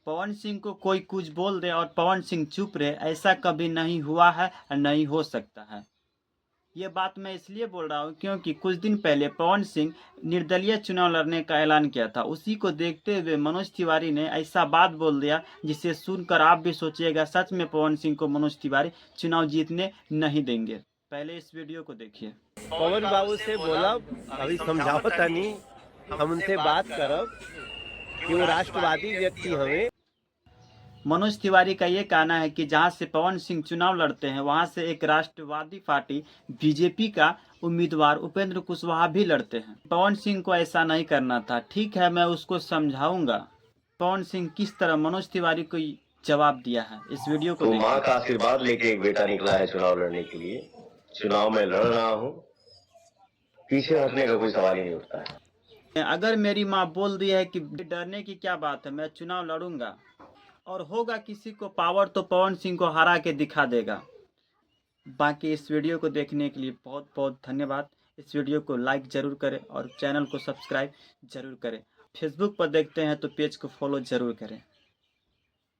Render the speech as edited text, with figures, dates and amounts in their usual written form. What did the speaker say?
पवन सिंह को कोई कुछ बोल दे और पवन सिंह चुप रहे, ऐसा कभी नहीं हुआ है और नहीं हो सकता है। ये बात मैं इसलिए बोल रहा हूँ क्योंकि कुछ दिन पहले पवन सिंह निर्दलीय चुनाव लड़ने का ऐलान किया था। उसी को देखते हुए मनोज तिवारी ने ऐसा बात बोल दिया जिसे सुनकर आप भी सोचिएगा सच में पवन सिंह को मनोज तिवारी चुनाव जीतने नहीं देंगे। पहले इस वीडियो को देखिए। पवन बाबू से बोला अभी समझाओ तनी, हम उनसे बात करब कि वो राष्ट्रवादी व्यक्ति हमें। मनोज तिवारी का ये कहना है कि जहां से पवन सिंह चुनाव लड़ते हैं वहां से एक राष्ट्रवादी पार्टी बीजेपी का उम्मीदवार उपेंद्र कुशवाहा भी लड़ते हैं। पवन सिंह को ऐसा नहीं करना था। ठीक है, मैं उसको समझाऊंगा। पवन सिंह किस तरह मनोज तिवारी को जवाब दिया है, इस वीडियो को देखिए। माँ का आशीर्वाद लेके एक बेटा निकला है चुनाव लड़ने के लिए। चुनाव में लड़ रहा हूँ, पीछे हटने का कोई सवाल ही नहीं उठता है। अगर मेरी माँ बोल दी है कि डरने की क्या बात है, मैं चुनाव लड़ूंगा और होगा किसी को पावर तो पवन सिंह को हरा के दिखा देगा। बाकी इस वीडियो को देखने के लिए बहुत बहुत धन्यवाद। इस वीडियो को लाइक ज़रूर करें और चैनल को सब्सक्राइब ज़रूर करें। फेसबुक पर देखते हैं तो पेज को फॉलो ज़रूर करें।